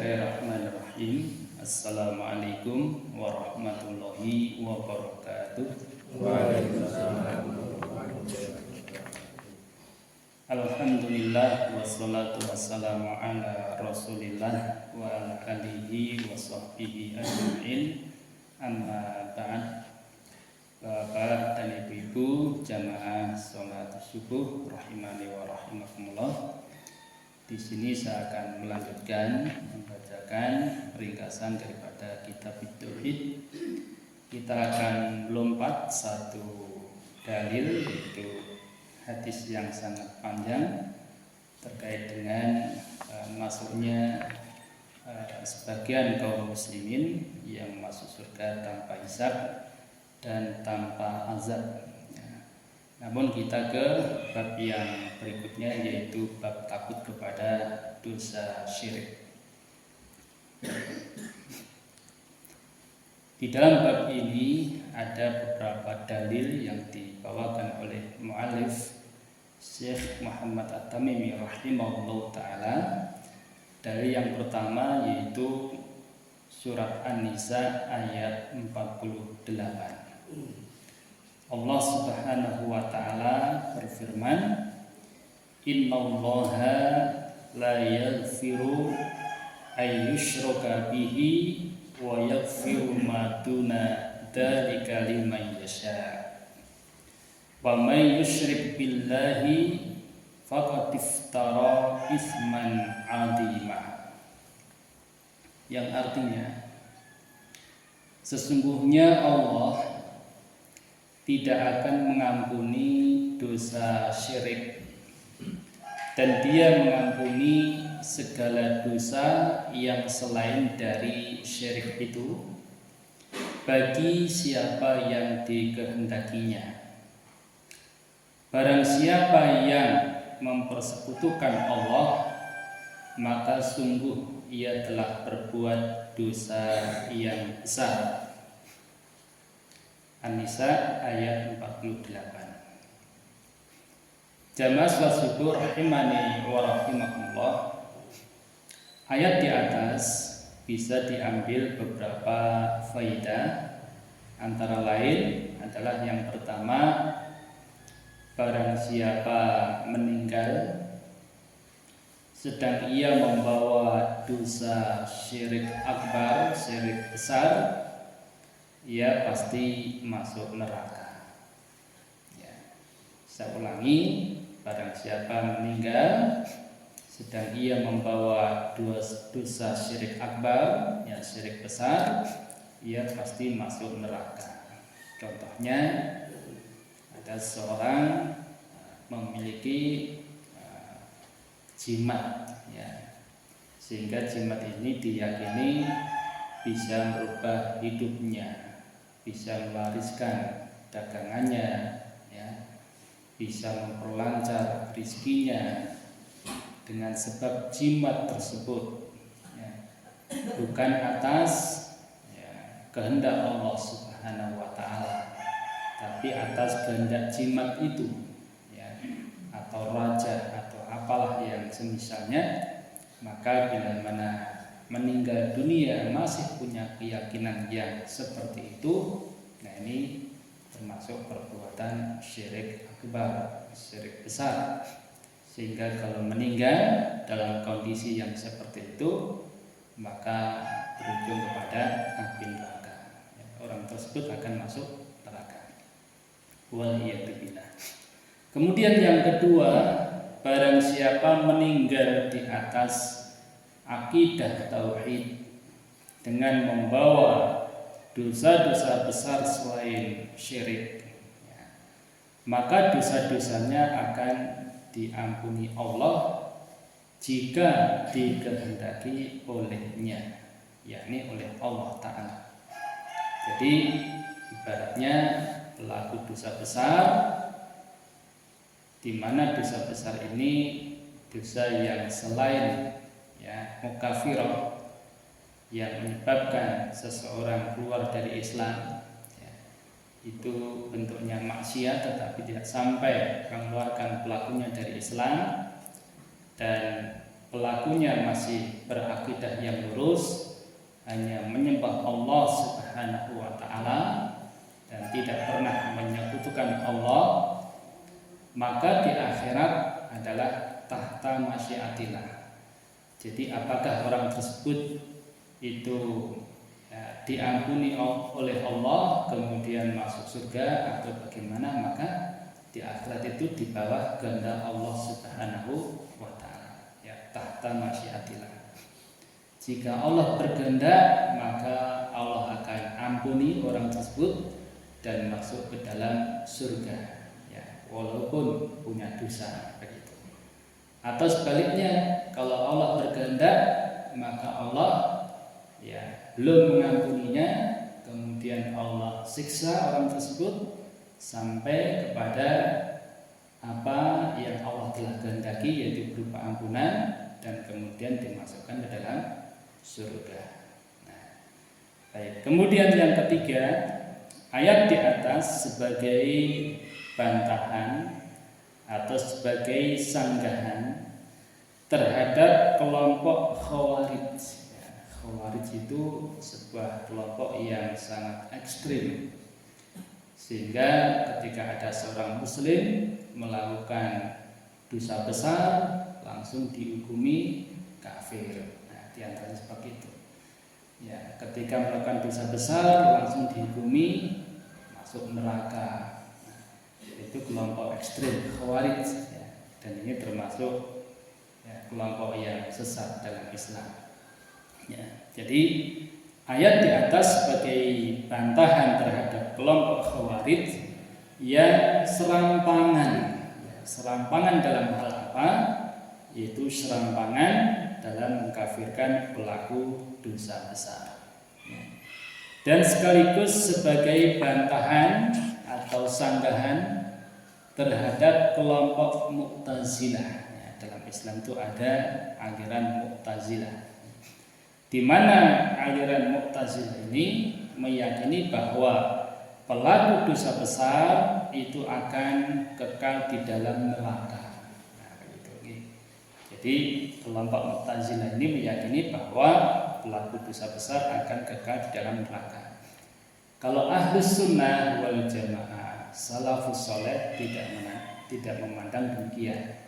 Bismillahirrahmanirrahim. Assalamualaikum warahmatullahi wabarakatuh. Waalaikumsalam. Alhamdulillah wassalatu wassalamu ala Rasulillah wa ala alihi wa sahbihi ajma'in. Amma ba'd. Bapak dan ibu-ibu jamaah salat subuh rahimani wa rahimakumullah. Di sini saya akan melanjutkan membacakan ringkasan daripada kitab Tauhid. Kita akan lompat satu dalil, yaitu hadis yang sangat panjang terkait dengan masuknya sebagian kaum muslimin yang masuk surga tanpa hisab dan tanpa azab. Namun kita ke bab yang berikutnya, yaitu bab takut kepada dosa syirik. Di dalam bab ini ada beberapa dalil yang dibawakan oleh mu'allif Syekh Muhammad At-Tamimi rahimahullah ta'ala. Dalil yang pertama yaitu surat An-Nisa ayat 48. Allah Subhanahu wa ta'ala berfirman, Innallaha la yaghfiru ayyushraka bihi wa yaghfiru ma duna dzalika liman yasha. Wa may yusyrik billahi faqad iftara itsman 'azima. Yang artinya, sesungguhnya Allah tidak akan mengampuni dosa syirik, dan Dia mengampuni segala dosa yang selain dari syirik itu bagi siapa yang dikehendakinya. Barang siapa yang mempersekutukan Allah, maka sungguh ia telah berbuat dosa yang besar. An-Nisa ayat 48. Jamaah salat subuh rahimani wa rahimakumullah. Ayat di atas bisa diambil beberapa faedah. Antara lain adalah yang pertama, barang siapa meninggal sedang ia membawa dosa syirik akbar, syirik besar, ia pasti masuk neraka. Saya ulangi, barang siapa meninggal sedang ia membawa dosa syirik akbar, syirik besar, ia pasti masuk neraka. Contohnya, ada seorang memiliki jimat, sehingga jimat ini diyakini bisa merubah hidupnya, bisa mewariskan dagangannya, bisa memperlancar rezekinya dengan sebab jimat tersebut, bukan atas kehendak Allah Subhanahu wa ta'ala, tapi atas kehendak jimat itu, atau raja atau apalah yang semisalnya. Maka bila mana meninggal dunia masih punya keyakinan yang seperti itu, nah ini termasuk perbuatan syirik akbar, syirik besar. Sehingga kalau meninggal dalam kondisi yang seperti itu, maka berujung kepada api neraka. Orang tersebut akan masuk neraka. Waliyadzubillah. Kemudian yang kedua, barang siapa meninggal di atas akidah tauhid dengan membawa dosa-dosa besar selain syirik, maka dosa-dosanya akan diampuni Allah jika dikehendaki olehnya, yakni oleh Allah Ta'ala. Jadi ibaratnya pelaku dosa besar, di mana dosa besar ini dosa yang selain mukafirah, yang menyebabkan seseorang keluar dari Islam, itu bentuknya maksiat tetapi tidak sampai mengeluarkan pelakunya dari Islam, dan pelakunya masih berakidah yang lurus, hanya menyembah Allah Subhanahu wa taala dan tidak pernah menyekutukan Allah, maka di akhirat adalah tahta masyiatillah. Jadi apakah orang tersebut itu diampuni oleh Allah kemudian masuk surga atau bagaimana, maka di akhirat itu di bawah kehendak Allah Subhanahu wa taala, ya, tahta masyiatillah. Jika Allah berkehendak, maka Allah akan ampuni orang tersebut dan masuk ke dalam surga, ya, walaupun punya dosa, begitu. Atau sebaliknya, kalau Allah berkehendak, maka Allah, ya, belum mengampuninya, kemudian Allah siksa orang tersebut sampai kepada apa yang Allah telah kehendaki, yaitu berupa ampunan, dan kemudian dimasukkan ke dalam surga. Nah, baik. Kemudian yang ketiga, ayat di atas sebagai bantahan atau sebagai sanggahan terhadap kelompok Khawarij. Khawarij itu sebuah kelompok yang sangat ekstrim, sehingga ketika ada seorang muslim melakukan dosa besar langsung dihukumi kafir. Nah, di antaranya seperti itu. Ya, ketika melakukan dosa besar langsung dihukumi masuk neraka. Nah, itu kelompok ekstrim Khawarij, ya. Dan ini termasuk, ya, kelompok yang sesat dalam Islam. Ya, jadi ayat di atas sebagai bantahan terhadap kelompok Khawarij yang serampangan dalam hal apa? Yaitu serampangan dalam mengkafirkan pelaku dosa besar, ya. Dan sekaligus sebagai bantahan atau sanggahan terhadap kelompok Mu'tazilah, ya. Dalam Islam itu ada aliran Mu'tazilah, di mana aliran Mu'tazilah ini meyakini bahwa pelaku dosa besar itu akan kekal di dalam neraka. Nah, begitu. Jadi kelompok Mu'tazilah ini meyakini bahwa pelaku dosa besar akan kekal di dalam neraka. Kalau Ahlus Sunnah wal Jamaah, salafus saleh tidak memandang demikian.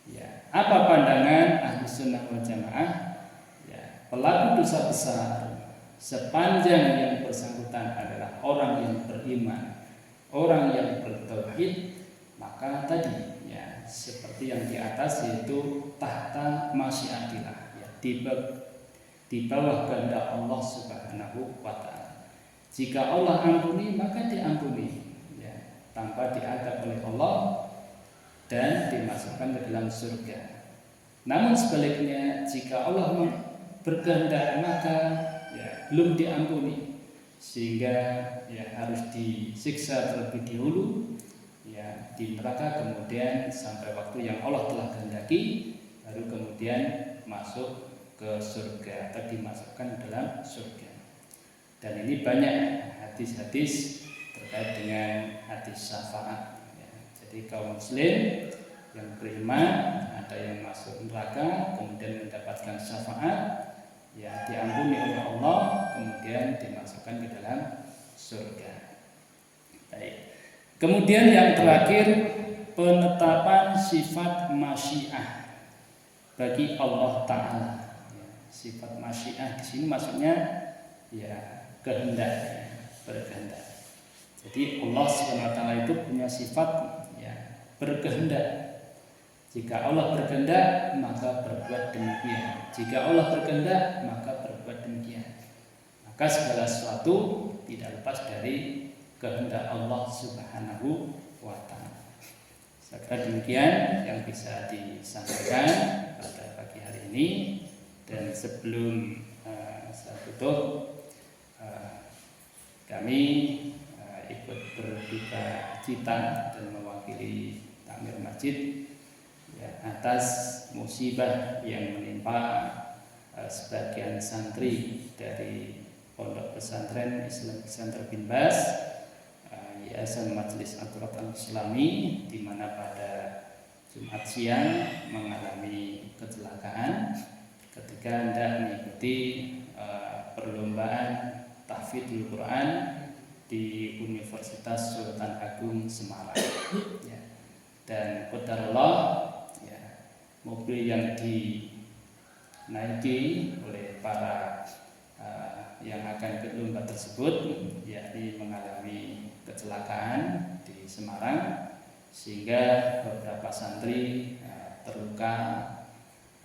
Ya, apa pandangan Ahlus Sunnah wal Jamaah? Pelaku dosa besar sepanjang yang bersangkutan adalah orang yang beriman, orang yang bertauhid, maka tadi, ya, seperti yang di atas, yaitu tahta masyiatillah, ya, di bawah kehendak Allah Subhanahu wa taala. Jika Allah ampuni, maka diampuni, ya, tanpa diadab oleh Allah dan dimasukkan ke dalam surga. Namun sebaliknya, jika Allah berkehendak, maka, ya, belum diampuni, sehingga, ya, harus disiksa terlebih dahulu, ya, di neraka, kemudian sampai waktu yang Allah telah kehendaki baru kemudian masuk ke surga atau dimasukkan dalam surga. Dan ini banyak hadis-hadis terkait dengan hadis syafaat, ya. Jadi kaum muslim yang beriman ada yang masuk neraka kemudian mendapatkan syafaat, ya, diampuni oleh Allah kemudian dimasukkan ke dalam surga. Baik. Kemudian yang terakhir, penetapan sifat masyiah bagi Allah Ta'ala. Ya, sifat masyiah di sini maksudnya, ya, kehendak, ya, berkehendak. Jadi Allah SWT itu punya sifat, ya, berkehendak. Jika Allah berkehendak, maka berbuat demikian. Jika Allah berkehendak, maka berbuat demikian. Maka segala sesuatu tidak lepas dari kehendak Allah Subhanahu wa taala. Saya kira demikian yang bisa disampaikan pada pagi hari ini. Dan sebelum saya tutup, kami ikut berduka cita dan mewakili takmir masjid, ya, atas musibah yang menimpa sebagian santri dari Pondok Pesantren Islam Pesantren bin Bas, Yayasan Majelis Al-Quran Islami, di mana pada Jumat siang mengalami kecelakaan ketika hendak mengikuti perlombaan tahfidzul Quran di Universitas Sultan Agung Semarang. Ya. Dan qadarullah, ya, mobil yang dinaiki oleh para yang akan ke lomba tersebut, yakni mengalami kecelakaan di Semarang, sehingga beberapa santri terluka,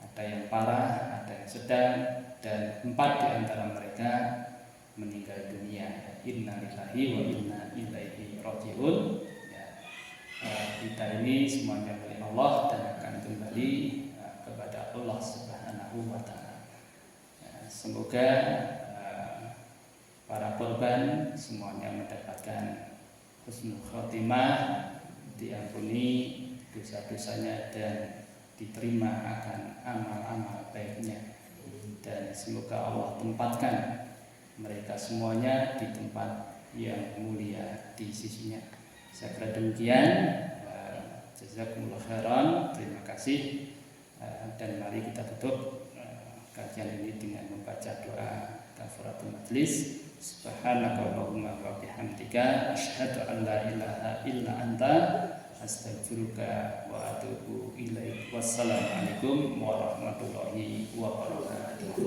ada yang parah, ada yang sedang, dan 4 di antara mereka meninggal dunia. Inna lillahi wa inna ilaihi raji'un. Ya, kita ini semuanya milik Allah dan akan kembali kepada Allah Subhanahu wa Ta'ala. Ya, semoga para korban semuanya mendapatkan husnul khotimah, diampuni dosa-dosanya dan diterima akan amal-amal baiknya, dan semoga Allah tempatkan mereka semuanya di tempat yang mulia di sisinya. Saya kira demikian. Jazakumullah khairan. Terima kasih. Dan mari kita tutup kajian ini dengan membaca doa kafaratul majlis. Subhanakallahumma wa bihamdika asyhadu an la ilaha illa anta astaghfiruka wa atubu ilaik. Wassalamualaikum warahmatullahi wabarakatuh.